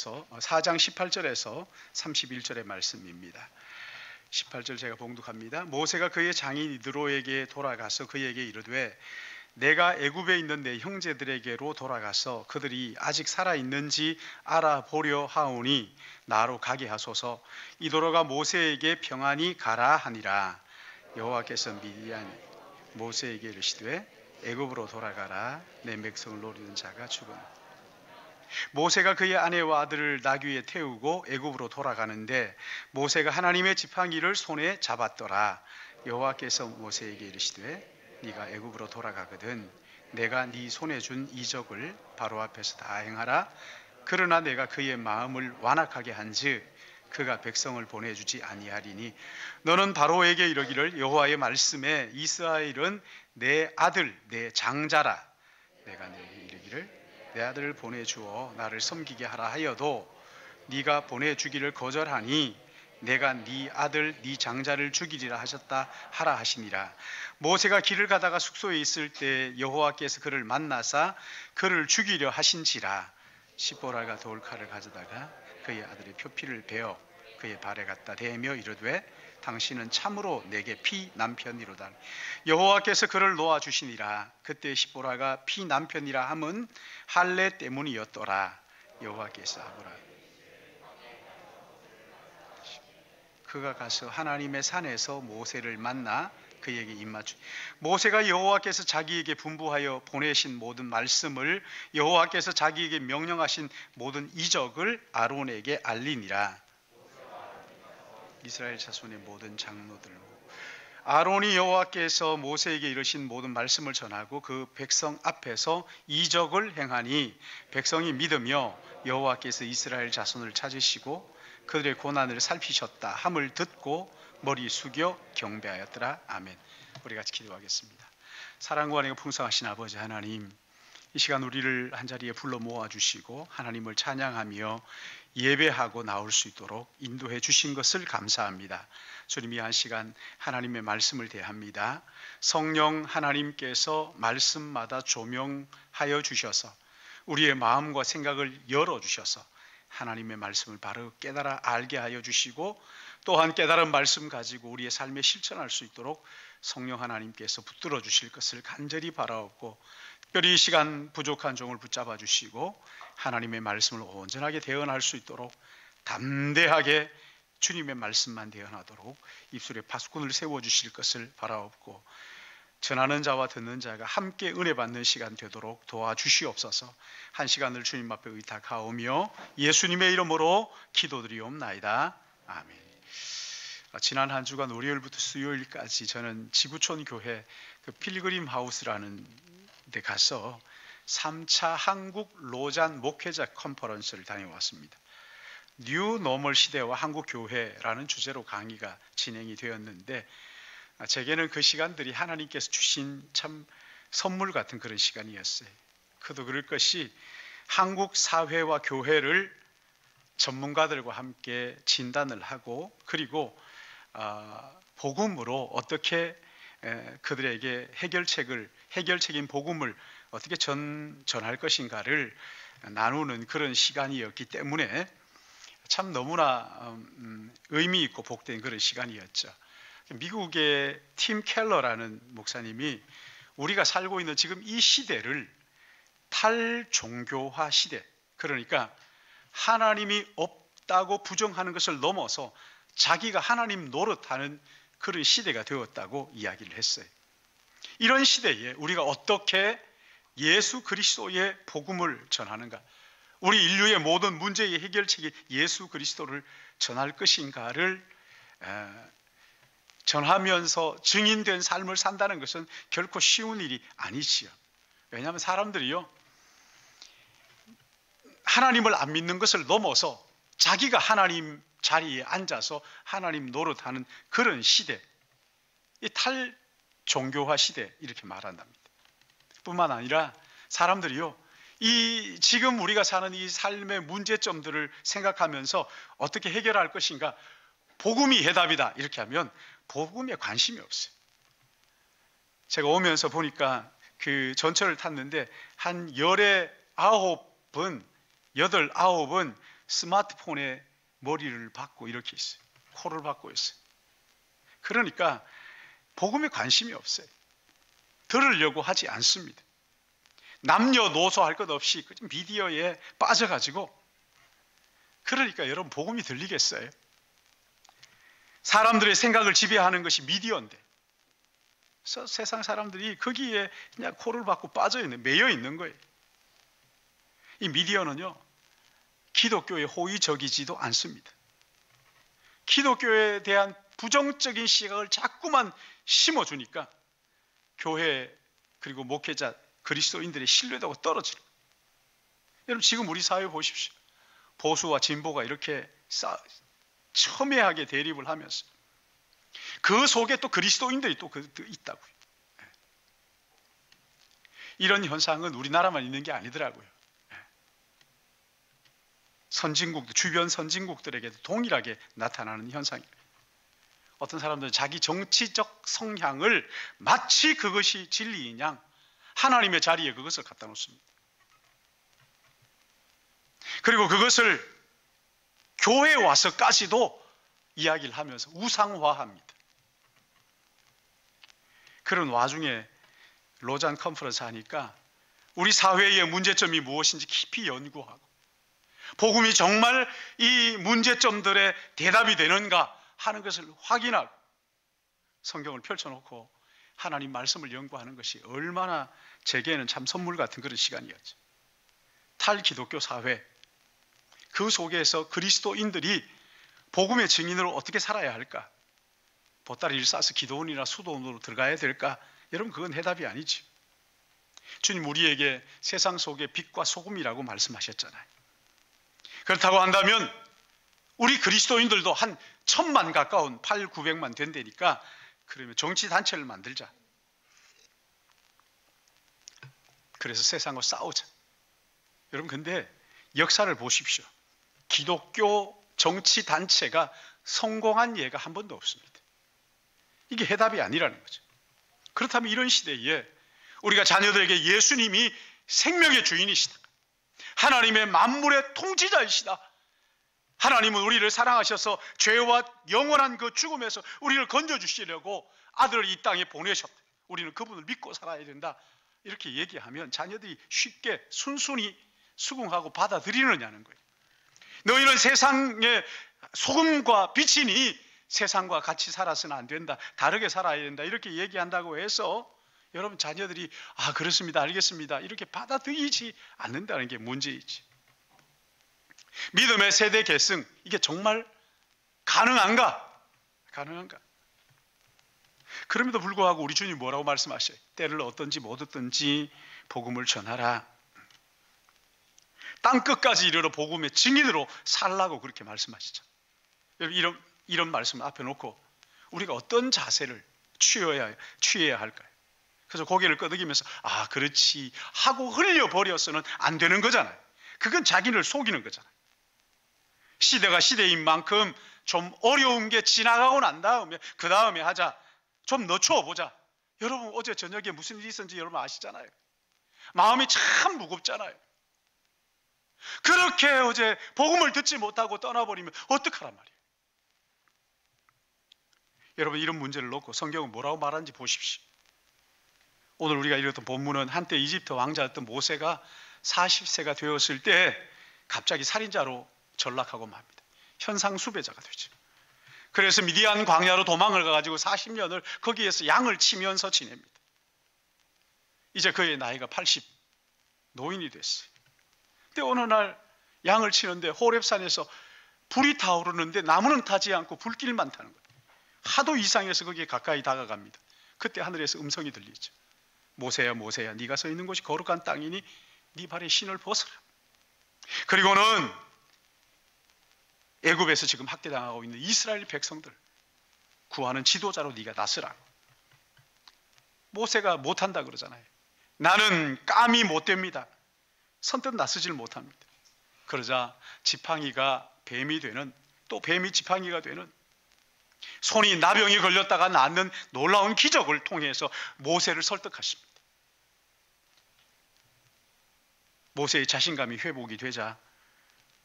4장 18절에서 31절의 말씀입니다. 18절 제가 봉독합니다. 모세가 그의 장인 이드로에게 돌아가서 그에게 이르되 내가 애굽에 있는 내 형제들에게로 돌아가서 그들이 아직 살아있는지 알아보려 하오니 나로 가게 하소서. 이도로가 모세에게 평안히 가라 하니라. 여호와께서 미디안 모세에게 이르시되 애굽으로 돌아가라. 내 백성을 노리는 자가 죽으나. 모세가 그의 아내와 아들을 나귀에 태우고 애굽으로 돌아가는데 모세가 하나님의 지팡이를 손에 잡았더라. 여호와께서 모세에게 이르시되 네가 애굽으로 돌아가거든 내가 네 손에 준 이적을 바로 앞에서 다 행하라. 그러나 내가 그의 마음을 완악하게 한즉 그가 백성을 보내주지 아니하리니 너는 바로에게 이르기를 여호와의 말씀에 이스라엘은 내 아들 내 장자라. 내가 내게 이르기를 내 아들을 보내주어 나를 섬기게 하라 하여도 네가 보내주기를 거절하니 내가 네 아들 네 장자를 죽이리라 하셨다 하라 하시니라. 모세가 길을 가다가 숙소에 있을 때 여호와께서 그를 만나사 그를 죽이려 하신지라. 시보라가 돌칼을 가져다가 그의 아들의 표피를 베어 그의 발에 갖다 대며 이르되 당신은 참으로 내게 피 남편이로다. 여호와께서 그를 놓아 주시니라. 그때 시보라가 피 남편이라 함은 할례 때문이었더라. 여호와께서 아브라 그가 가서 하나님의 산에서 모세를 만나 그에게 입맞추. 모세가 여호와께서 자기에게 분부하여 보내신 모든 말씀을 여호와께서 자기에게 명령하신 모든 이적을 아론에게 알리니라. 이스라엘 자손의 모든 장로들로 아론이 여호와께서 모세에게 이르신 모든 말씀을 전하고 그 백성 앞에서 이적을 행하니 백성이 믿으며 여호와께서 이스라엘 자손을 찾으시고 그들의 고난을 살피셨다 함을 듣고 머리 숙여 경배하였더라. 아멘. 우리 같이 기도하겠습니다. 사랑과 은혜가 풍성하신 아버지 하나님, 이 시간 우리를 한자리에 불러 모아주시고 하나님을 찬양하며 예배하고 나올 수 있도록 인도해 주신 것을 감사합니다. 주님, 이 한 시간 하나님의 말씀을 대합니다. 성령 하나님께서 말씀마다 조명하여 주셔서 우리의 마음과 생각을 열어주셔서 하나님의 말씀을 바로 깨달아 알게 하여 주시고 또한 깨달은 말씀 가지고 우리의 삶에 실천할 수 있도록 성령 하나님께서 붙들어 주실 것을 간절히 바라옵고 특별히 이 시간 부족한 종을 붙잡아 주시고 하나님의 말씀을 온전하게 대언할 수 있도록 담대하게 주님의 말씀만 대언하도록 입술에 파수꾼을 세워주실 것을 바라옵고 전하는 자와 듣는 자가 함께 은혜 받는 시간 되도록 도와주시옵소서. 한 시간을 주님 앞에 의탁하오며 예수님의 이름으로 기도드리옵나이다. 아멘. 지난 한 주간 월요일부터 수요일까지 저는 지구촌 교회 그 필그림 하우스라는 데 가서 3차 한국 로잔 목회자 컨퍼런스를 다녀왔습니다. 뉴 노멀 시대와 한국 교회라는 주제로 강의가 진행이 되었는데 제게는 그 시간들이 하나님께서 주신 참 선물 같은 그런 시간이었어요. 그도 그럴 것이 한국 사회와 교회를 전문가들과 함께 진단을 하고 그리고 복음으로 어떻게 그들에게 해결책인 복음을 어떻게 전할 것인가를 나누는 그런 시간이었기 때문에 참 너무나 의미 있고 복된 그런 시간이었죠. 미국의 팀 켈러라는 목사님이 우리가 살고 있는 지금 이 시대를 탈종교화 시대, 그러니까 하나님이 없다고 부정하는 것을 넘어서 자기가 하나님 노릇하는 그런 시대가 되었다고 이야기를 했어요. 이런 시대에 우리가 어떻게 예수 그리스도의 복음을 전하는가, 우리 인류의 모든 문제의 해결책이 예수 그리스도를 전할 것인가를 전하면서 증인된 삶을 산다는 것은 결코 쉬운 일이 아니지요. 왜냐하면 사람들이요, 하나님을 안 믿는 것을 넘어서 자기가 하나님 자리에 앉아서 하나님 노릇하는 그런 시대, 이 탈종교화 시대 이렇게 말한답니다. 뿐만 아니라 사람들이요, 이 지금 우리가 사는 이 삶의 문제점들을 생각하면서 어떻게 해결할 것인가, 복음이 해답이다 이렇게 하면 복음에 관심이 없어요. 제가 오면서 보니까 그 전철을 탔는데 한 89은 스마트폰에 머리를 박고 이렇게 있어요. 코를 박고 있어요. 그러니까 복음에 관심이 없어요. 들으려고 하지 않습니다. 남녀노소 할 것 없이 미디어에 빠져가지고, 그러니까 여러분 복음이 들리겠어요? 사람들의 생각을 지배하는 것이 미디어인데, 그래서 세상 사람들이 거기에 그냥 코를 박고 빠져있는, 매여 있는 거예요. 이 미디어는요, 기독교의 호의적이지도 않습니다. 기독교에 대한 부정적인 시각을 자꾸만 심어주니까 교회 그리고 목회자 그리스도인들의 신뢰도가 떨어지는 거예요. 여러분 지금 우리 사회 보십시오. 보수와 진보가 이렇게 첨예하게 대립을 하면서 그 속에 또 그리스도인들이 또 있다고요. 이런 현상은 우리나라만 있는 게 아니더라고요. 선진국, 주변 선진국들에게도 동일하게 나타나는 현상입니다. 어떤 사람들은 자기 정치적 성향을 마치 그것이 진리인 양 하나님의 자리에 그것을 갖다 놓습니다. 그리고 그것을 교회에 와서까지도 이야기를 하면서 우상화합니다. 그런 와중에 로잔 컨퍼런스 하니까 우리 사회의 문제점이 무엇인지 깊이 연구하고 복음이 정말 이 문제점들의 대답이 되는가 하는 것을 확인하고 성경을 펼쳐놓고 하나님 말씀을 연구하는 것이 얼마나 제게는 참 선물 같은 그런 시간이었죠. 탈기독교 사회, 그 속에서 그리스도인들이 복음의 증인으로 어떻게 살아야 할까? 보따리를 싸서 기도원이나 수도원으로 들어가야 될까? 여러분 그건 해답이 아니지. 주님 우리에게 세상 속의 빛과 소금이라고 말씀하셨잖아요. 그렇다고 한다면 우리 그리스도인들도 한 1000만 가까운 800~900만 된다니까 그러면 정치단체를 만들자. 그래서 세상과 싸우자. 여러분 근데 역사를 보십시오. 기독교 정치단체가 성공한 예가 한 번도 없습니다. 이게 해답이 아니라는 거죠. 그렇다면 이런 시대에 우리가 자녀들에게 예수님이 생명의 주인이시다, 하나님의 만물의 통치자이시다, 하나님은 우리를 사랑하셔서 죄와 영원한 그 죽음에서 우리를 건져주시려고 아들을 이 땅에 보내셨다, 우리는 그분을 믿고 살아야 된다, 이렇게 얘기하면 자녀들이 쉽게 순순히 수긍하고 받아들이느냐는 거예요. 너희는 세상의 소금과 빛이니 세상과 같이 살아서는 안 된다, 다르게 살아야 된다, 이렇게 얘기한다고 해서 여러분 자녀들이 아 그렇습니다, 알겠습니다, 이렇게 받아들이지 않는다는 게 문제이지. 믿음의 세대 계승, 이게 정말 가능한가? 가능한가? 그럼에도 불구하고 우리 주님 뭐라고 말씀하셔요? 때를 얻든지 못 얻든지 복음을 전하라. 땅끝까지 이르러 복음의 증인으로 살라고 그렇게 말씀하시죠. 이런 말씀을 앞에 놓고 우리가 어떤 자세를 취해야 할까요? 그래서 고개를 끄덕이면서 아 그렇지 하고 흘려버려서는 안 되는 거잖아요. 그건 자기를 속이는 거잖아요. 시대가 시대인 만큼 좀 어려운 게 지나가고 난 다음에 그 다음에 하자, 좀 늦춰 보자. 여러분 어제 저녁에 무슨 일이 있었는지 여러분 아시잖아요. 마음이 참 무겁잖아요. 그렇게 어제 복음을 듣지 못하고 떠나버리면 어떡하란 말이에요. 여러분 이런 문제를 놓고 성경은 뭐라고 말하는지 보십시오. 오늘 우리가 읽었던 본문은 한때 이집트 왕자였던 모세가 40세가 되었을 때 갑자기 살인자로 전락하고 맙니다. 현상수배자가 되죠. 그래서 미디안 광야로 도망을 가가지고 40년을 거기에서 양을 치면서 지냅니다. 이제 그의 나이가 80, 노인이 됐어요. 근데 어느 날 양을 치는데 호렙산에서 불이 타오르는데 나무는 타지 않고 불길만 타는 거예요. 하도 이상해서 거기에 가까이 다가갑니다. 그때 하늘에서 음성이 들리죠. 모세야 모세야, 네가 서 있는 곳이 거룩한 땅이니 네 발에 신을 벗어라. 그리고는 애굽에서 지금 학대당하고 있는 이스라엘 백성들 구하는 지도자로 네가 나서라고. 모세가 못한다 그러잖아요. 나는 감히 못 됩니다. 선뜻 나서질 못합니다. 그러자 지팡이가 뱀이 되는, 또 뱀이 지팡이가 되는, 손이 나병이 걸렸다가 낫는 놀라운 기적을 통해서 모세를 설득하십니다. 모세의 자신감이 회복이 되자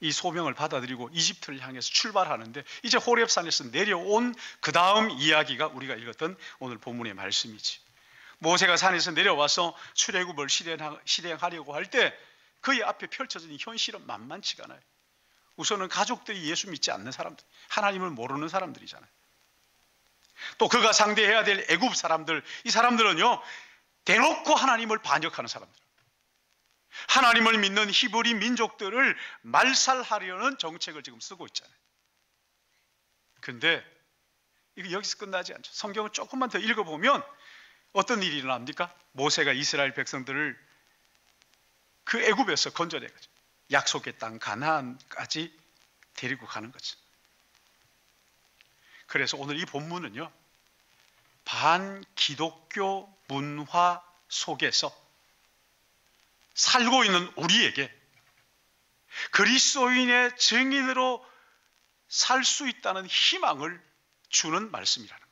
이 소명을 받아들이고 이집트를 향해서 출발하는데 이제 호렙산에서 내려온 그 다음 이야기가 우리가 읽었던 오늘 본문의 말씀이지. 모세가 산에서 내려와서 출애굽을 실행하려고 할 때 그의 앞에 펼쳐진 현실은 만만치가 않아요. 우선은 가족들이 예수 믿지 않는 사람들, 하나님을 모르는 사람들이잖아요. 또 그가 상대해야 될 애굽 사람들, 이 사람들은요 대놓고 하나님을 반역하는 사람들, 하나님을 믿는 히브리 민족들을 말살하려는 정책을 지금 쓰고 있잖아요. 근데 이거 여기서 끝나지 않죠. 성경을 조금만 더 읽어보면 어떤 일이 일어납니까? 모세가 이스라엘 백성들을 그 애굽에서 건져내가지고 약속의 땅 가나안까지 데리고 가는 거죠. 그래서 오늘 이 본문은요 반기독교 문화 속에서 살고 있는 우리에게 그리스도인의 증인으로 살 수 있다는 희망을 주는 말씀이라는 거예요.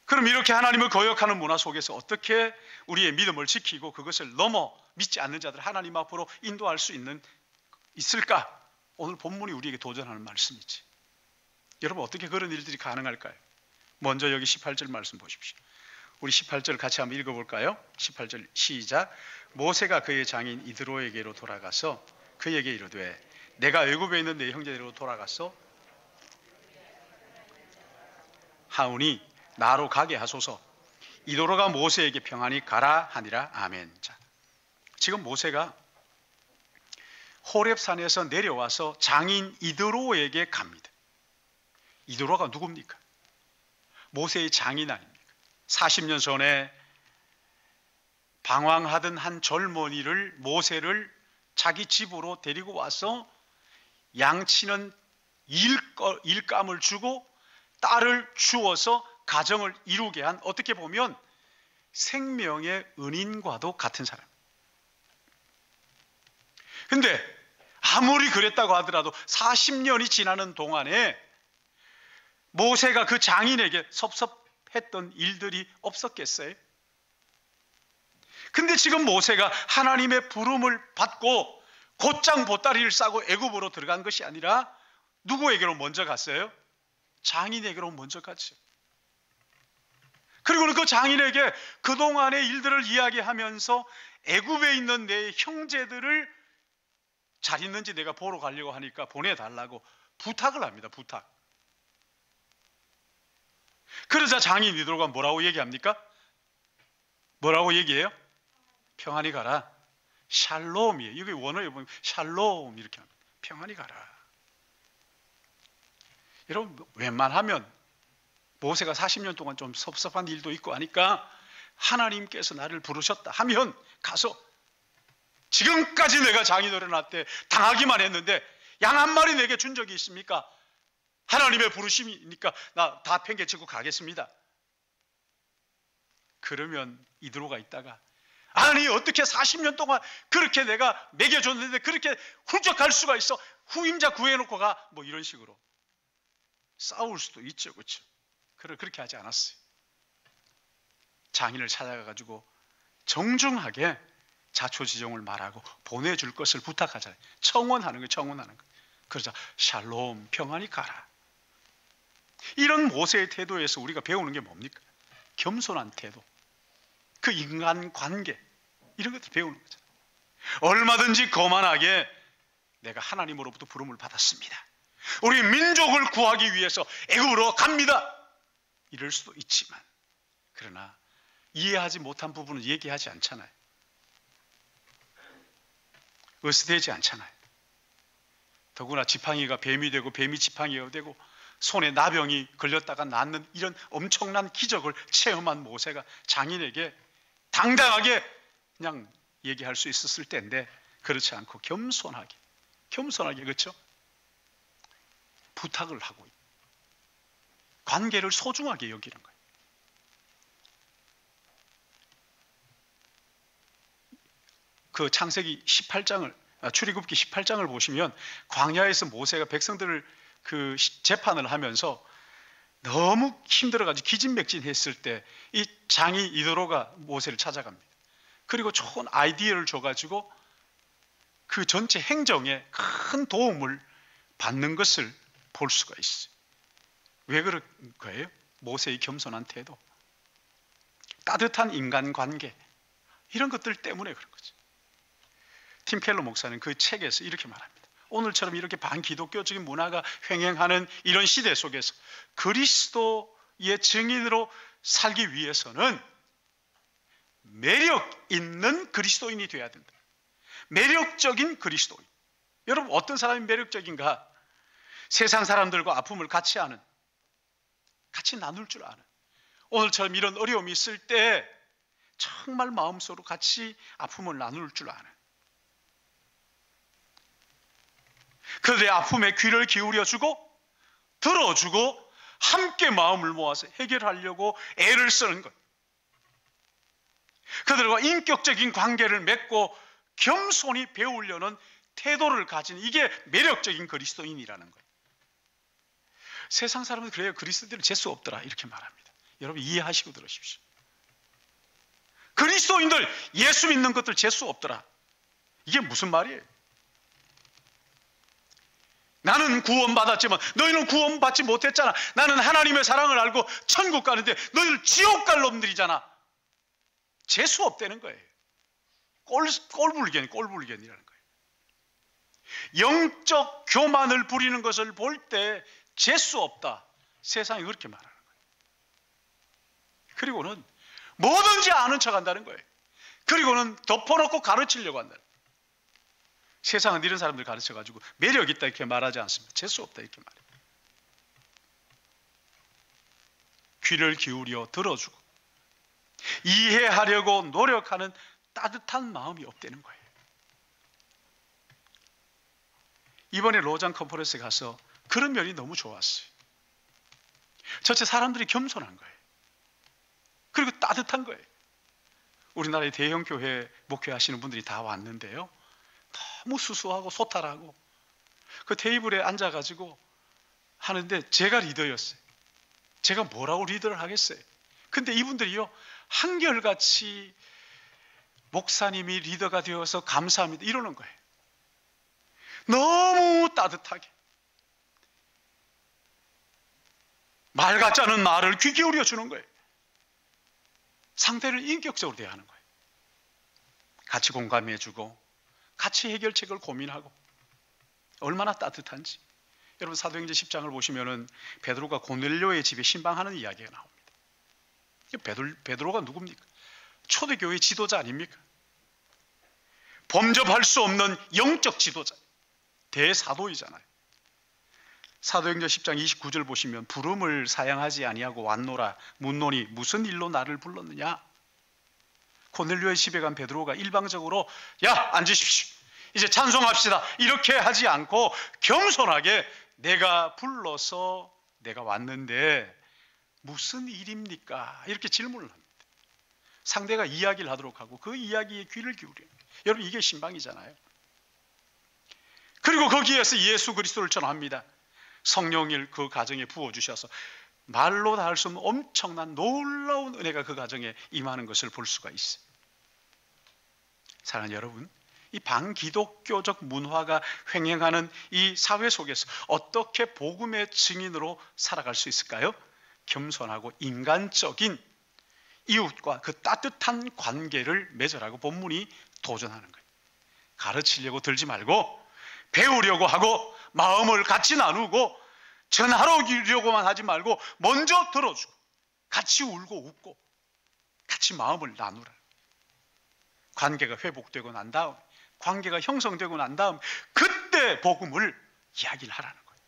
그럼 이렇게 하나님을 거역하는 문화 속에서 어떻게 우리의 믿음을 지키고 그것을 넘어 믿지 않는 자들 하나님 앞으로 인도할 수 있을까? 오늘 본문이 우리에게 도전하는 말씀이지. 여러분 어떻게 그런 일들이 가능할까요? 먼저 여기 18절 말씀 보십시오. 우리 18절 같이 한번 읽어볼까요? 18절 시작. 모세가 그의 장인 이드로에게로 돌아가서 그에게 이르되 내가 애굽에 있는 내 형제들로 돌아가서 하오니 나로 가게 하소서. 이도로가 모세에게 평안히 가라 하니라. 아멘. 자, 지금 모세가 호렙산에서 내려와서 장인 이드로에게 갑니다. 이드로가 누굽니까? 모세의 장인 아닙니까? 40년 전에 방황하던 한 젊은이를 모세를 자기 집으로 데리고 와서 양치는 일감을 주고 딸을 주어서 가정을 이루게 한 어떻게 보면 생명의 은인과도 같은 사람. 근데 아무리 그랬다고 하더라도 40년이 지나는 동안에 모세가 그 장인에게 섭섭했던 일들이 없었겠어요? 근데 지금 모세가 하나님의 부름을 받고 곧장 보따리를 싸고 애굽으로 들어간 것이 아니라 누구에게로 먼저 갔어요? 장인에게로 먼저 갔죠. 그리고는 그 장인에게 그동안의 일들을 이야기하면서 애굽에 있는 내 형제들을 잘 있는지 내가 보러 가려고 하니까 보내달라고 부탁을 합니다. 부탁. 그러자 장인 이드로가 뭐라고 얘기합니까? 뭐라고 얘기해요? 평안히 가라. 샬롬이에요. 여기 원어에 보면 샬롬 이렇게 합니다. 평안히 가라. 여러분 웬만하면 모세가 40년 동안 좀 섭섭한 일도 있고 하니까 하나님께서 나를 부르셨다 하면 가서 지금까지 내가 장인어른 한테 당하기만 했는데 양 한 마리 내게 준 적이 있습니까? 하나님의 부르심이니까 나 다 팽개치고 가겠습니다. 그러면 이드로가 있다가 아니 어떻게 40년 동안 그렇게 내가 먹여줬는데 그렇게 훌쩍 갈 수가 있어? 후임자 구해놓고 가? 뭐 이런 식으로 싸울 수도 있죠. 그렇죠? 그렇게 하지 않았어요. 장인을 찾아가가지고 정중하게 자초지종을 말하고 보내줄 것을 부탁하잖아요. 청원하는 거예요. 청원하는 거. 그러자 샬롬 평안히 가라. 이런 모세의 태도에서 우리가 배우는 게 뭡니까? 겸손한 태도, 그 인간관계 이런 것들 배우는 거잖아요. 얼마든지 거만하게 내가 하나님으로부터 부름을 받았습니다. 우리 민족을 구하기 위해서 애굽으로 갑니다. 이럴 수도 있지만 그러나 이해하지 못한 부분은 얘기하지 않잖아요. 으스대지 않잖아요. 더구나 지팡이가 뱀이 되고 뱀이 지팡이가 되고 손에 나병이 걸렸다가 낫는 이런 엄청난 기적을 체험한 모세가 장인에게 당당하게 그냥 얘기할 수 있었을 때인데 그렇지 않고 겸손하게 그렇죠? 부탁을 하고 관계를 소중하게 여기는 거예요. 그 창세기 18장을 출애굽기 18장을 보시면 광야에서 모세가 백성들을 그 재판을 하면서 너무 힘들어가지고 기진맥진했을 때 이 장인 이드로가 모세를 찾아갑니다. 그리고 좋은 아이디어를 줘가지고 그 전체 행정에 큰 도움을 받는 것을 볼 수가 있어요. 왜 그런 거예요? 모세의 겸손한 태도, 따뜻한 인간관계, 이런 것들 때문에 그런 거죠. 팀 켈러 목사는 그 책에서 이렇게 말합니다. 오늘처럼 이렇게 반기독교적인 문화가 횡행하는 이런 시대 속에서 그리스도의 증인으로 살기 위해서는 매력 있는 그리스도인이 되어야 된다. 매력적인 그리스도인. 여러분, 어떤 사람이 매력적인가? 세상 사람들과 아픔을 같이 아는, 같이 나눌 줄 아는, 오늘처럼 이런 어려움이 있을 때 정말 마음속으로 같이 아픔을 나눌 줄 아는, 그들의 아픔에 귀를 기울여주고 들어주고 함께 마음을 모아서 해결하려고 애를 쓰는 것, 그들과 인격적인 관계를 맺고 겸손히 배우려는 태도를 가진, 이게 매력적인 그리스도인이라는 거예요. 세상 사람은 그래요. 그리스도인들은 재수 없더라 이렇게 말합니다. 여러분 이해하시고 들으십시오. 그리스도인들 예수 믿는 것들 재수 없더라. 이게 무슨 말이에요? 나는 구원받았지만 너희는 구원받지 못했잖아. 나는 하나님의 사랑을 알고 천국 가는데 너희는 지옥 갈 놈들이잖아. 재수 없다는 거예요. 꼴불견이라는 거예요. 영적 교만을 부리는 것을 볼 때 재수 없다. 세상이 그렇게 말하는 거예요. 그리고는 뭐든지 아는 척 한다는 거예요. 그리고는 덮어놓고 가르치려고 한다는 거예요. 세상은 이런 사람들 가르쳐가지고 매력 있다 이렇게 말하지 않습니다. 재수 없다 이렇게 말해요. 귀를 기울여 들어주고 이해하려고 노력하는 따뜻한 마음이 없다는 거예요. 이번에 로잔 컨퍼런스에 가서 그런 면이 너무 좋았어요. 전체 사람들이 겸손한 거예요. 그리고 따뜻한 거예요. 우리나라의 대형 교회 목회하시는 분들이 다 왔는데요, 너무 수수하고 소탈하고 그 테이블에 앉아가지고 하는데 제가 리더였어요. 제가 뭐라고 리더를 하겠어요. 근데 이분들이요, 한결같이 목사님이 리더가 되어서 감사합니다 이러는 거예요. 너무 따뜻하게 말 같지 않은 말을 귀 기울여 주는 거예요. 상대를 인격적으로 대하는 거예요. 같이 공감해 주고 같이 해결책을 고민하고, 얼마나 따뜻한지. 여러분 사도행전 10장을 보시면은 베드로가 고넬료의 집에 신방하는 이야기가 나옵니다. 베드로가 누굽니까? 초대교회 지도자 아닙니까? 범접할 수 없는 영적 지도자, 대사도이잖아요. 사도행전 10장 29절 보시면 부름을 사양하지 아니하고 왔노라 묻노니 무슨 일로 나를 불렀느냐. 고넬료의 집에 간 베드로가 일방적으로 야 앉으십시오, 이제 찬송합시다 이렇게 하지 않고 겸손하게 내가 불러서 내가 왔는데 무슨 일입니까? 이렇게 질문을 합니다. 상대가 이야기를 하도록 하고 그 이야기에 귀를 기울여요. 여러분 이게 신방이잖아요. 그리고 거기에서 예수 그리스도를 전합니다. 성령을 그 가정에 부어주셔서 말로 다 할 수 없는 엄청난 놀라운 은혜가 그 가정에 임하는 것을 볼 수가 있어요. 사랑하는 여러분, 이 반기독교적 문화가 횡행하는 이 사회 속에서 어떻게 복음의 증인으로 살아갈 수 있을까요? 겸손하고 인간적인 이웃과 그 따뜻한 관계를 맺으라고 본문이 도전하는 거예요. 가르치려고 들지 말고 배우려고 하고 마음을 같이 나누고 전하려고만 하지 말고 먼저 들어주고 같이 울고 웃고 같이 마음을 나누라. 관계가 회복되고 난 다음, 관계가 형성되고 난 다음 그때 복음을 이야기를 하라는 거예요.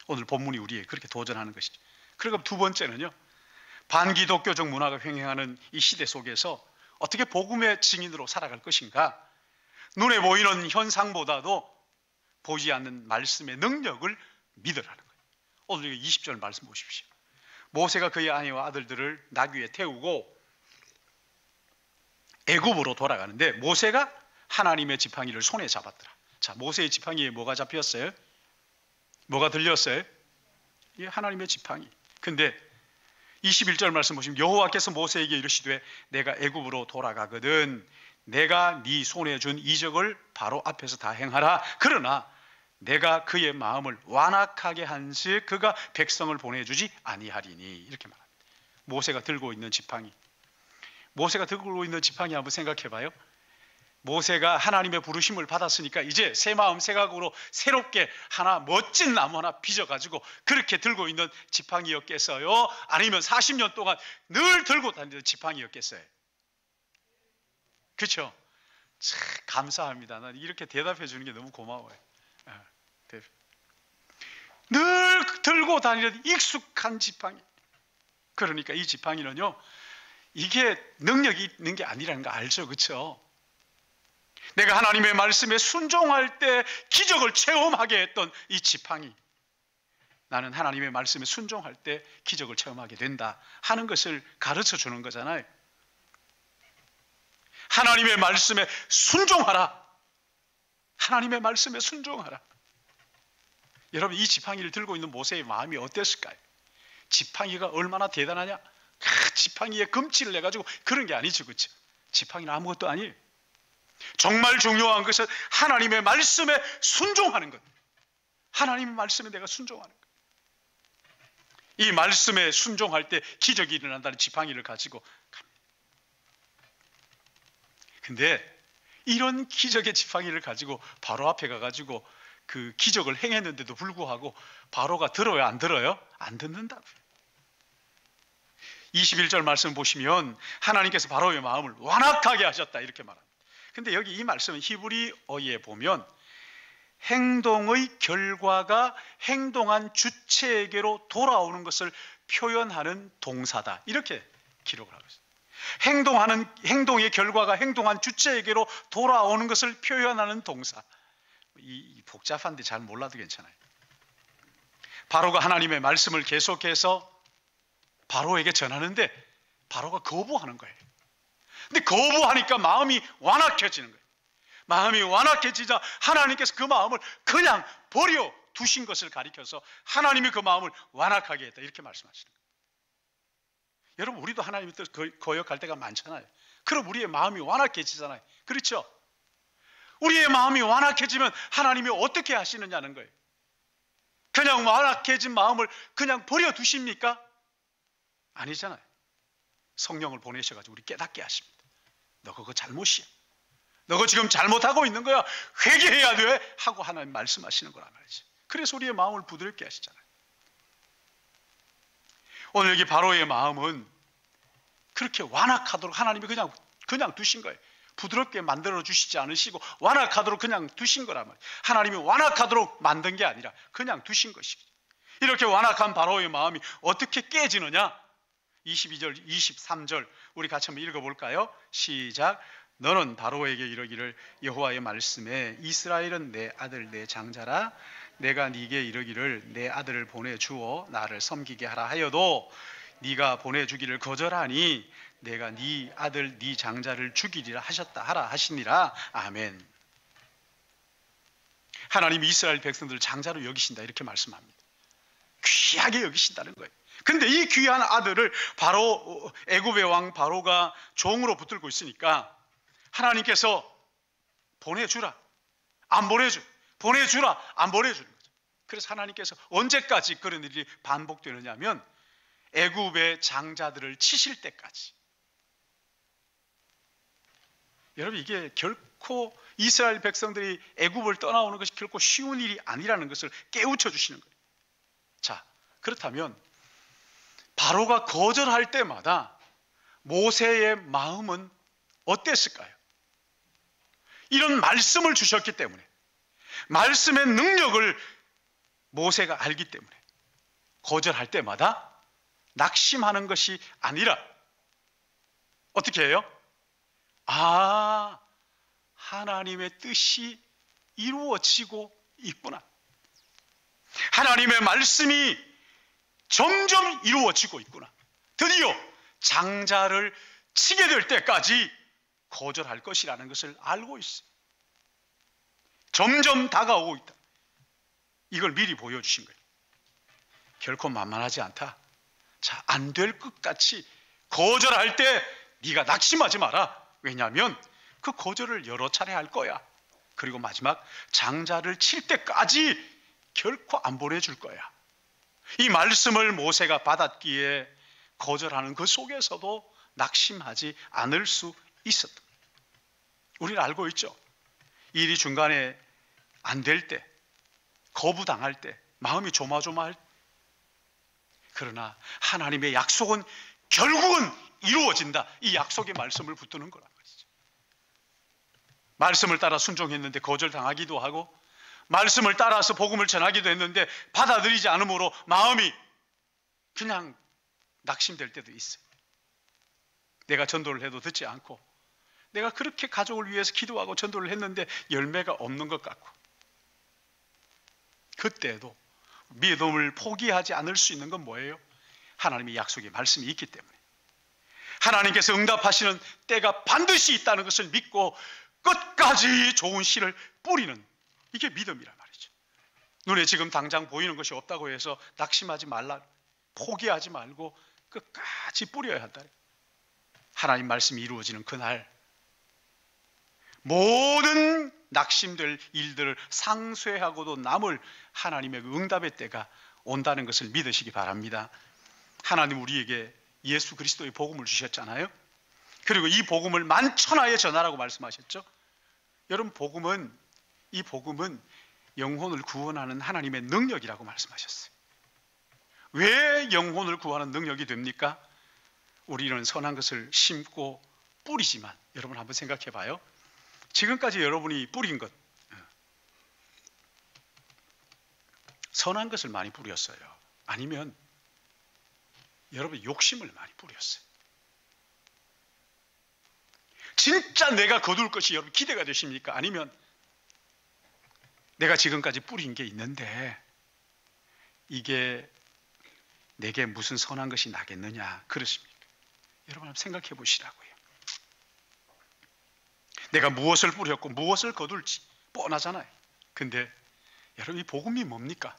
오늘 본문이 우리에게 그렇게 도전하는 것이죠. 그리고 두 번째는요, 반기독교적 문화가 횡행하는 이 시대 속에서 어떻게 복음의 증인으로 살아갈 것인가. 눈에 보이는 현상보다도 보이지 않는 말씀의 능력을 믿으라는 거예요. 오늘 20절 말씀 보십시오. 모세가 그의 아내와 아들들을 나귀에 태우고 애굽으로 돌아가는데 모세가 하나님의 지팡이를 손에 잡았더라. 자, 모세의 지팡이에 뭐가 잡혔어요? 뭐가 들렸어요? 예, 하나님의 지팡이. 근데 21절 말씀 보시면 여호와께서 모세에게 이르시되 내가 애굽으로 돌아가거든 내가 네 손에 준 이적을 바로 앞에서 다 행하라. 그러나 내가 그의 마음을 완악하게 한즉 그가 백성을 보내주지 아니하리니. 이렇게 말합니다. 모세가 들고 있는 지팡이, 모세가 들고 있는 지팡이 한번 생각해 봐요. 모세가 하나님의 부르심을 받았으니까 이제 새 마음 새 각오로 새롭게 하나 멋진 나무 하나 빚어가지고 그렇게 들고 있는 지팡이였겠어요? 아니면 40년 동안 늘 들고 다니는 지팡이였겠어요? 그렇죠? 참 감사합니다. 난 이렇게 대답해 주는 게 너무 고마워요. 늘 들고 다니는 익숙한 지팡이. 그러니까 이 지팡이는요, 이게 능력이 있는 게 아니라는 거 알죠? 그렇죠? 내가 하나님의 말씀에 순종할 때 기적을 체험하게 했던 이 지팡이, 나는 하나님의 말씀에 순종할 때 기적을 체험하게 된다 하는 것을 가르쳐 주는 거잖아요. 하나님의 말씀에 순종하라. 하나님의 말씀에 순종하라. 여러분, 이 지팡이를 들고 있는 모세의 마음이 어땠을까요? 지팡이가 얼마나 대단하냐? 지팡이에 금치를 내가지고 그런 게 아니죠, 그렇죠? 지팡이는 아무것도 아니에요. 정말 중요한 것은 하나님의 말씀에 순종하는 것. 하나님의 말씀에 내가 순종하는 것. 이 말씀에 순종할 때 기적이 일어난다는 지팡이를 가지고 갑니다. 근데 이런 기적의 지팡이를 가지고 바로 앞에 가가지고 그 기적을 행했는데도 불구하고 바로가 들어요, 안 들어요? 안 듣는다고요. 21절 말씀 보시면 하나님께서 바로의 마음을 완악하게 하셨다 이렇게 말합니다. 근데 여기 이 말씀은 히브리어에 보면 행동의 결과가 행동한 주체에게로 돌아오는 것을 표현하는 동사다 이렇게 기록을 하고 있어요. 행동의 결과가 행동한 주체에게로 돌아오는 것을 표현하는 동사. 이 복잡한데 잘 몰라도 괜찮아요. 바로가 하나님의 말씀을 계속해서 바로에게 전하는데 바로가 거부하는 거예요. 근데 거부하니까 마음이 완악해지는 거예요. 마음이 완악해지자 하나님께서 그 마음을 그냥 버려 두신 것을 가리켜서 하나님이 그 마음을 완악하게 했다 이렇게 말씀하시는 거예요. 여러분, 우리도 하나님의 뜻 거역할 때가 많잖아요. 그럼 우리의 마음이 완악해지잖아요. 그렇죠? 우리의 마음이 완악해지면 하나님이 어떻게 하시느냐는 거예요. 그냥 완악해진 마음을 그냥 버려 두십니까? 아니잖아요. 성령을 보내셔가지고 우리 깨닫게 하십니다. 너 그거 잘못이야. 너 그거 지금 잘못하고 있는 거야. 회개해야 돼. 하고 하나님 말씀하시는 거란 말이지. 그래서 우리의 마음을 부드럽게 하시잖아요. 오늘 여기 바로의 마음은 그렇게 완악하도록 하나님이 그냥 두신 거예요. 부드럽게 만들어 주시지 않으시고 완악하도록 그냥 두신 거란 말이에요. 하나님이 완악하도록 만든 게 아니라 그냥 두신 것이죠. 이렇게 완악한 바로의 마음이 어떻게 깨지느냐? 22절, 23절 우리 같이 한번 읽어볼까요? 시작. 너는 바로에게 이르기를 여호와의 말씀에 이스라엘은 내 아들 내 장자라. 내가 네게 이르기를 내 아들을 보내주어 나를 섬기게 하라 하여도 네가 보내주기를 거절하니 내가 네 아들 네 장자를 죽이리라 하셨다 하라 하시니라. 아멘. 하나님이 이스라엘 백성들을 장자로 여기신다 이렇게 말씀합니다. 귀하게 여기신다는 거예요. 근데 이 귀한 아들을 바로 애굽의 왕 바로가 종으로 붙들고 있으니까 하나님께서 보내주라 안 보내주, 보내주라 안 보내주는 거죠. 그래서 하나님께서 언제까지 그런 일이 반복되느냐면 애굽의 장자들을 치실 때까지. 여러분, 이게 결코 이스라엘 백성들이 애굽을 떠나오는 것이 결코 쉬운 일이 아니라는 것을 깨우쳐 주시는 거예요. 자, 그렇다면 바로가 거절할 때마다 모세의 마음은 어땠을까요? 이런 말씀을 주셨기 때문에, 말씀의 능력을 모세가 알기 때문에 거절할 때마다 낙심하는 것이 아니라 어떻게 해요? 아, 하나님의 뜻이 이루어지고 있구나. 하나님의 말씀이 점점 이루어지고 있구나. 드디어 장자를 치게 될 때까지 거절할 것이라는 것을 알고 있어요. 점점 다가오고 있다. 이걸 미리 보여주신 거예요. 결코 만만하지 않다. 자, 안 될 것 같이 거절할 때 네가 낙심하지 마라. 왜냐하면 그 거절을 여러 차례 할 거야. 그리고 마지막 장자를 칠 때까지 결코 안 보내줄 거야. 이 말씀을 모세가 받았기에 거절하는 그 속에서도 낙심하지 않을 수 있었다. 우리는 알고 있죠. 일이 중간에 안 될 때, 거부당할 때, 마음이 조마조마할 때, 그러나 하나님의 약속은 결국은 이루어진다. 이 약속의 말씀을 붙드는 거란 말이죠. 말씀을 따라 순종했는데 거절당하기도 하고, 말씀을 따라서 복음을 전하기도 했는데 받아들이지 않으므로 마음이 그냥 낙심될 때도 있어요. 내가 전도를 해도 듣지 않고, 내가 그렇게 가족을 위해서 기도하고 전도를 했는데 열매가 없는 것 같고, 그때도 믿음을 포기하지 않을 수 있는 건 뭐예요? 하나님의 약속의 말씀이 있기 때문에, 하나님께서 응답하시는 때가 반드시 있다는 것을 믿고 끝까지 좋은 씨를 뿌리는, 이게 믿음이란 말이죠. 눈에 지금 당장 보이는 것이 없다고 해서 낙심하지 말라, 포기하지 말고 끝까지 뿌려야 한다. 하나님 말씀이 이루어지는 그날 모든 낙심될 일들을 상쇄하고도 남을 하나님의 응답의 때가 온다는 것을 믿으시기 바랍니다. 하나님 우리에게 예수 그리스도의 복음을 주셨잖아요. 그리고 이 복음을 만천하에 전하라고 말씀하셨죠. 여러분, 이 복음은 영혼을 구원하는 하나님의 능력이라고 말씀하셨어요. 왜 영혼을 구하는 능력이 됩니까? 우리는 선한 것을 심고 뿌리지만, 여러분 한번 생각해 봐요. 지금까지 여러분이 뿌린 것, 선한 것을 많이 뿌렸어요? 아니면 여러분 욕심을 많이 뿌렸어요? 진짜 내가 거둘 것이 여러분 기대가 되십니까? 아니면 내가 지금까지 뿌린 게 있는데 이게 내게 무슨 선한 것이 나겠느냐, 그러십니까? 여러분 한번 생각해 보시라고요. 내가 무엇을 뿌렸고 무엇을 거둘지 뻔하잖아요. 근데 여러분, 이 복음이 뭡니까?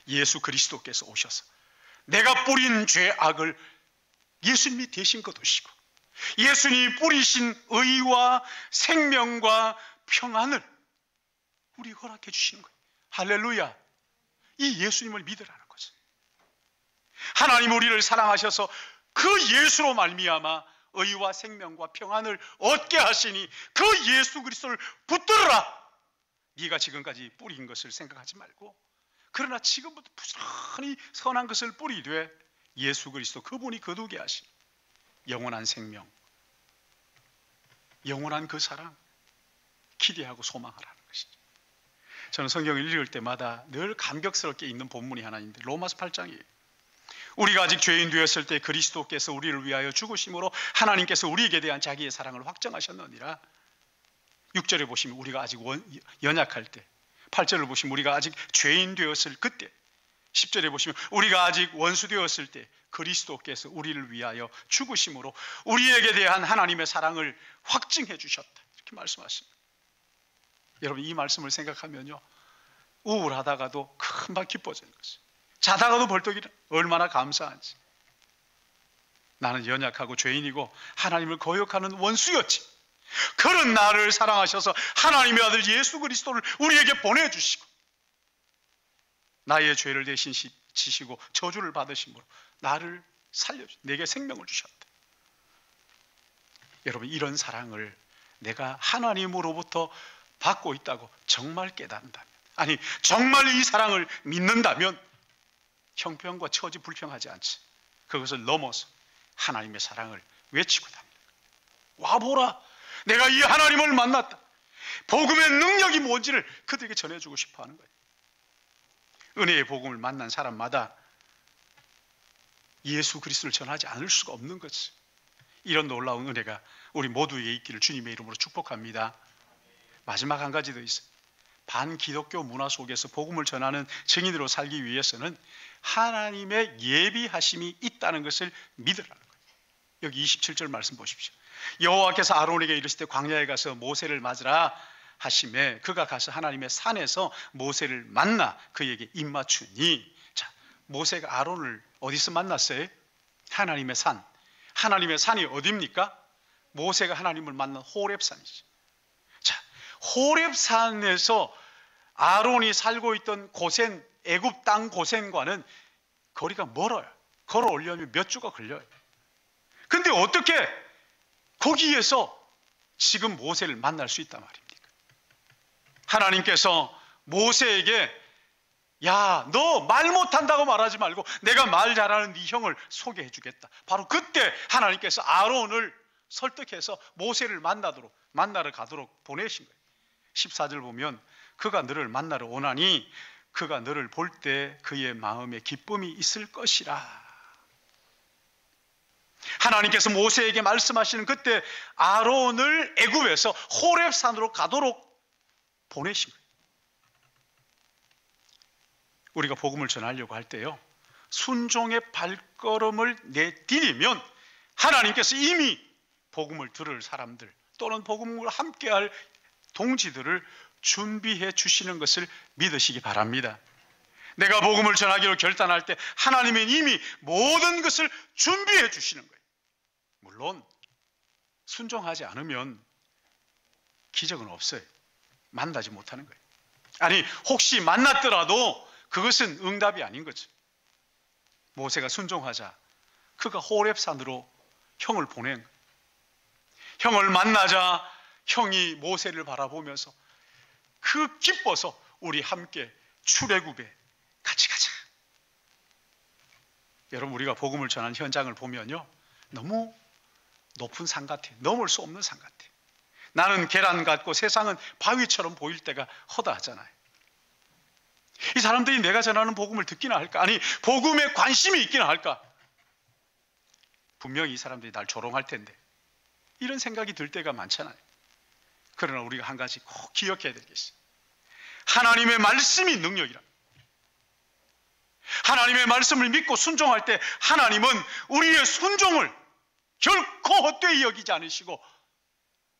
예수 그리스도께서 오셔서 내가 뿌린 죄악을 예수님이 대신 거두시고, 예수님이 뿌리신 의와 생명과 평안을 우리 허락해 주시는 거예요. 할렐루야. 이 예수님을 믿으라는 거죠. 하나님 우리를 사랑하셔서 그 예수로 말미암아 의와 생명과 평안을 얻게 하시니 그 예수 그리스도를 붙들어라. 네가 지금까지 뿌린 것을 생각하지 말고, 그러나 지금부터 부지런히 선한 것을 뿌리되 예수 그리스도 그분이 거두게 하신 영원한 생명, 영원한 그 사랑 기대하고 소망하라는 것이죠. 저는 성경을 읽을 때마다 늘 감격스럽게 읽는 본문이 하나 있는데 로마서 8장이에요. 우리가 아직 죄인 되었을 때 그리스도께서 우리를 위하여 죽으심으로 하나님께서 우리에게 대한 자기의 사랑을 확정하셨느니라. 6절에 보시면 우리가 아직 연약할 때, 8절을 보시면 우리가 아직 죄인 되었을 그때, 10절에 보시면 우리가 아직 원수 되었을 때 그리스도께서 우리를 위하여 죽으심으로 우리에게 대한 하나님의 사랑을 확증해 주셨다. 이렇게 말씀하십니다. 여러분, 이 말씀을 생각하면요, 우울하다가도 금방 기뻐지는 거죠. 자다가도 벌떡 일어나. 얼마나 감사한지. 나는 연약하고 죄인이고 하나님을 거역하는 원수였지. 그런 나를 사랑하셔서 하나님의 아들 예수 그리스도를 우리에게 보내주시고 나의 죄를 대신 지시고 저주를 받으심으로 나를 살려주셨다. 내게 생명을 주셨다. 여러분, 이런 사랑을 내가 하나님으로부터 받고 있다고 정말 깨닫는다면, 아니 정말 이 사랑을 믿는다면 형편과 처지 불평하지 않지. 그것을 넘어서 하나님의 사랑을 외치고 다닙니다. 와보라, 내가 이 하나님을 만났다. 복음의 능력이 뭔지를 그들에게 전해주고 싶어 하는 거예요. 은혜의 복음을 만난 사람마다 예수 그리스도를 전하지 않을 수가 없는 거지. 이런 놀라운 은혜가 우리 모두에게 있기를 주님의 이름으로 축복합니다. 마지막 한 가지 더 있어요. 반기독교 문화 속에서 복음을 전하는 증인으로 살기 위해서는 하나님의 예비하심이 있다는 것을 믿으라는 거예요. 여기 27절 말씀 보십시오. 여호와께서 아론에게 이르시되 광야에 가서 모세를 맞으라 하심에 그가 가서 하나님의 산에서 모세를 만나 그에게 입맞추니. 자, 모세가 아론을 어디서 만났어요? 하나님의 산. 하나님의 산이 어디입니까? 모세가 하나님을 만난 호렙산이죠. 호렙산에서 아론이 살고 있던 고센, 애굽 땅 고센과는 거리가 멀어요. 걸어 오려면 몇 주가 걸려요. 근데 어떻게 거기에서 지금 모세를 만날 수 있단 말입니까? 하나님께서 모세에게 야, 너 말 못한다고 말하지 말고 내가 말 잘하는 네 형을 소개해 주겠다. 바로 그때 하나님께서 아론을 설득해서 모세를 만나러 가도록 보내신 거예요. 14절 보면 그가 너를 만나러 오나니 그가 너를 볼 때 그의 마음에 기쁨이 있을 것이라. 하나님께서 모세에게 말씀하시는 그때 아론을 애굽에서 호렙산으로 가도록 보내신 거예요. 우리가 복음을 전하려고 할 때요, 순종의 발걸음을 내디디면 하나님께서 이미 복음을 들을 사람들 또는 복음을 함께할 동지들을 준비해 주시는 것을 믿으시기 바랍니다. 내가 복음을 전하기로 결단할 때 하나님은 이미 모든 것을 준비해 주시는 거예요. 물론 순종하지 않으면 기적은 없어요. 만나지 못하는 거예요. 아니, 혹시 만났더라도 그것은 응답이 아닌 거죠. 모세가 순종하자 그가 호렙산으로 형을 보낸 거예요. 형을 만나자 형이 모세를 바라보면서 그 기뻐서 우리 함께 출애굽에 같이 가자. 여러분, 우리가 복음을 전하는 현장을 보면요, 너무 높은 산 같아. 넘을 수 없는 산 같아. 나는 계란 같고 세상은 바위처럼 보일 때가 허다하잖아요. 이 사람들이 내가 전하는 복음을 듣기나 할까? 아니, 복음에 관심이 있기나 할까? 분명히 이 사람들이 날 조롱할 텐데 이런 생각이 들 때가 많잖아요. 그러나 우리가 한 가지 꼭 기억해야 될 게 있어요. 하나님의 말씀이 능력이라. 하나님의 말씀을 믿고 순종할 때 하나님은 우리의 순종을 결코 헛되이 여기지 않으시고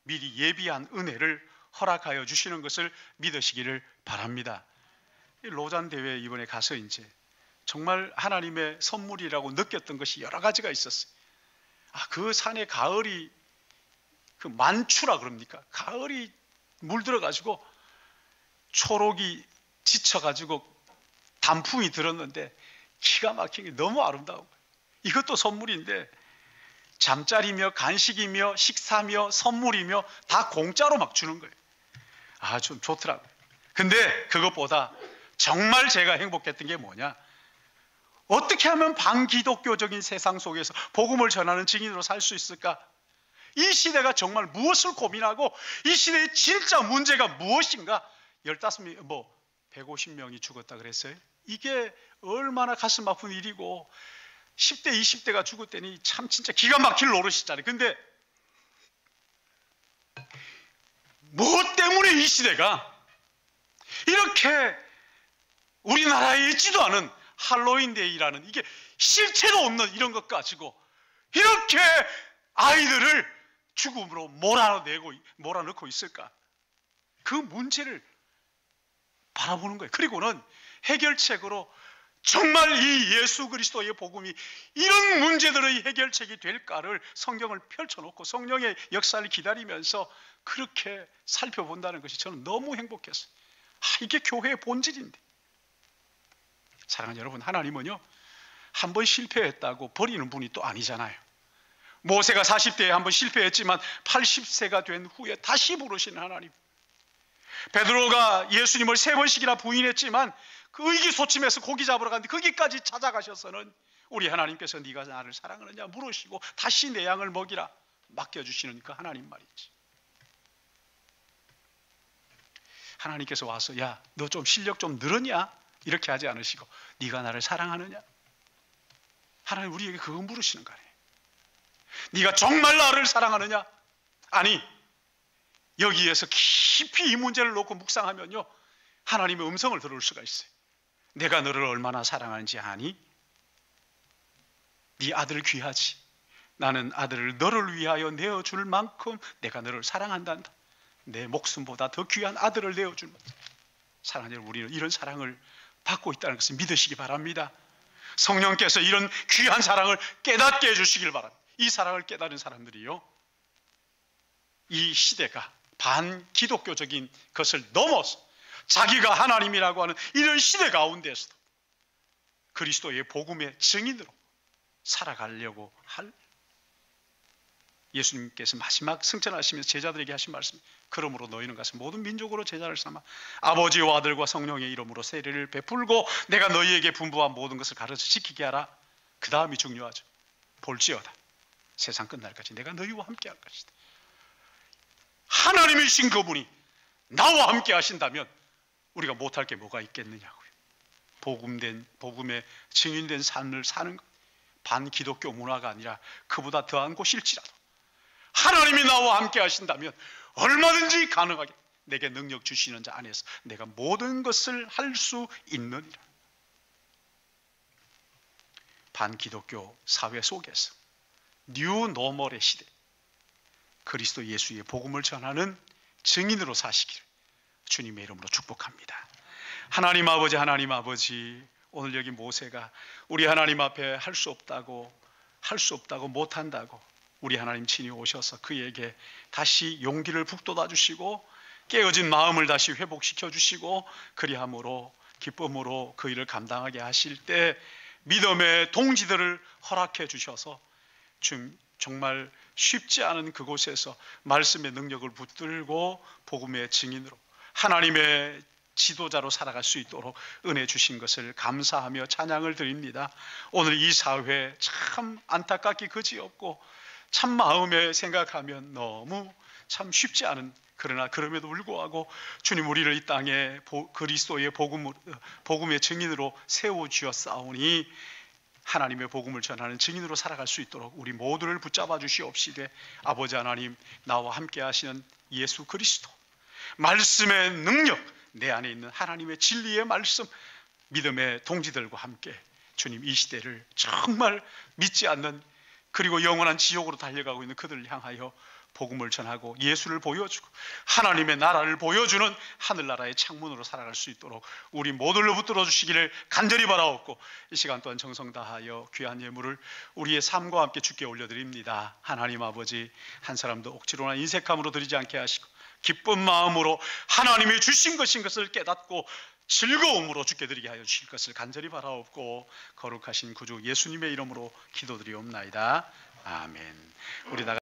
미리 예비한 은혜를 허락하여 주시는 것을 믿으시기를 바랍니다. 로잔 대회에 이번에 가서 이제 정말 하나님의 선물이라고 느꼈던 것이 여러 가지가 있었어요. 그 산에 가을이 그 만추라 그럽니까? 가을이 물들어가지고 초록이 지쳐가지고 단풍이 들었는데 기가 막힌 게 너무 아름다운 거예요. 이것도 선물인데 잠자리며 간식이며 식사며 선물이며 다 공짜로 막 주는 거예요. 좀 좋더라고요. 근데 그것보다 정말 제가 행복했던 게 뭐냐? 어떻게 하면 반기독교적인 세상 속에서 복음을 전하는 증인으로 살 수 있을까? 이 시대가 정말 무엇을 고민하고 이 시대의 진짜 문제가 무엇인가? 150명이 죽었다 그랬어요. 이게 얼마나 가슴 아픈 일이고 10대, 20대가 죽었다니 참 진짜 기가 막힐 노릇이잖아요. 근데 무엇 때문에 이 시대가 이렇게 우리나라에 있지도 않은 할로윈데이라는 이게 실체도 없는 이런 것 가지고 이렇게 아이들을 죽음으로 몰아넣고 있을까? 그 문제를 바라보는 거예요. 그리고는 해결책으로 정말 이 예수 그리스도의 복음이 이런 문제들의 해결책이 될까를 성경을 펼쳐놓고 성령의 역사를 기다리면서 그렇게 살펴본다는 것이 저는 너무 행복했어요. 이게 교회의 본질인데. 사랑하는 여러분, 하나님은요, 한 번 실패했다고 버리는 분이 또 아니잖아요. 모세가 40대에 한 번 실패했지만 80세가 된 후에 다시 부르시는 하나님. 베드로가 예수님을 3번씩이나 부인했지만 그 의기소침해서 고기 잡으러 갔는데 거기까지 찾아가셔서는 우리 하나님께서 네가 나를 사랑하느냐 물으시고 다시 내 양을 먹이라 맡겨주시는 그 하나님 말이지. 하나님께서 와서 야, 너 좀 실력 좀 늘었냐? 이렇게 하지 않으시고 네가 나를 사랑하느냐? 하나님 우리에게 그거 물으시는 거 아니에요. 네가 정말 나를 사랑하느냐? 아니, 여기에서 깊이 이 문제를 놓고 묵상하면요, 하나님의 음성을 들을 수가 있어요. 내가 너를 얼마나 사랑하는지 아니? 네 아들 귀하지. 나는 아들을 너를 위하여 내어줄 만큼 내가 너를 사랑한단다. 내 목숨보다 더 귀한 아들을 내어줄 만큼. 사랑하는 여러분, 우리는 이런 사랑을 받고 있다는 것을 믿으시기 바랍니다. 성령께서 이런 귀한 사랑을 깨닫게 해주시길 바랍니다. 이 사랑을 깨달은 사람들이요, 이 시대가 반기독교적인 것을 넘어서 자기가 하나님이라고 하는 이런 시대 가운데서도 그리스도의 복음의 증인으로 살아가려고 할 예수님께서 마지막 승천하시면서 제자들에게 하신 말씀, 그러므로 너희는 가서 모든 민족으로 제자를 삼아 아버지와 아들과 성령의 이름으로 세례를 베풀고 내가 너희에게 분부한 모든 것을 가르쳐 지키게 하라. 그 다음이 중요하죠. 볼지어다 세상 끝날까지 내가 너희와 함께 할 것이다. 하나님이신 그분이 나와 함께 하신다면 우리가 못할 게 뭐가 있겠느냐고요. 복음의 증인된 삶을 사는 것, 반기독교 문화가 아니라 그보다 더한 곳일지라도 하나님이 나와 함께 하신다면 얼마든지 가능하게 내게 능력 주시는 자 안에서 내가 모든 것을 할 수 있느니라. 반기독교 사회 속에서 뉴 노멀의 시대, 그리스도 예수의 복음을 전하는 증인으로 사시기를 주님의 이름으로 축복합니다. 하나님 아버지, 오늘 여기 모세가 우리 하나님 앞에 할 수 없다고 못한다고 우리 하나님 친히 오셔서 그에게 다시 용기를 북돋아 주시고 깨어진 마음을 다시 회복시켜 주시고 그리함으로 기쁨으로 그 일을 감당하게 하실 때 믿음의 동지들을 허락해 주셔서 정말 쉽지 않은 그곳에서 말씀의 능력을 붙들고 복음의 증인으로 하나님의 지도자로 살아갈 수 있도록 은혜 주신 것을 감사하며 찬양을 드립니다. 오늘 이 사회 참 안타깝기 그지없고 참 마음에 생각하면 너무 참 쉽지 않은, 그러나 그럼에도 불구하고 주님 우리를 이 땅에 그리스도의 복음의 증인으로 세워주었사오니 하나님의 복음을 전하는 증인으로 살아갈 수 있도록 우리 모두를 붙잡아 주시옵시되 아버지 하나님, 나와 함께 하시는 예수 그리스도 말씀의 능력, 내 안에 있는 하나님의 진리의 말씀, 믿음의 동지들과 함께 주님 이 시대를 정말 믿지 않는 그리고 영원한 지옥으로 달려가고 있는 그들을 향하여 복음을 전하고 예수를 보여주고 하나님의 나라를 보여주는 하늘나라의 창문으로 살아갈 수 있도록 우리 모두를 붙들어 주시기를 간절히 바라옵고 이 시간 또한 정성 다하여 귀한 예물을 우리의 삶과 함께 주께 올려드립니다. 하나님 아버지, 한 사람도 억지로나 인색함으로 드리지 않게 하시고 기쁜 마음으로 하나님이 주신 것인 것을 깨닫고 즐거움으로 주께 드리게 하여 주실 것을 간절히 바라옵고 거룩하신 구주 예수님의 이름으로 기도드리옵나이다. 아멘. 우리 다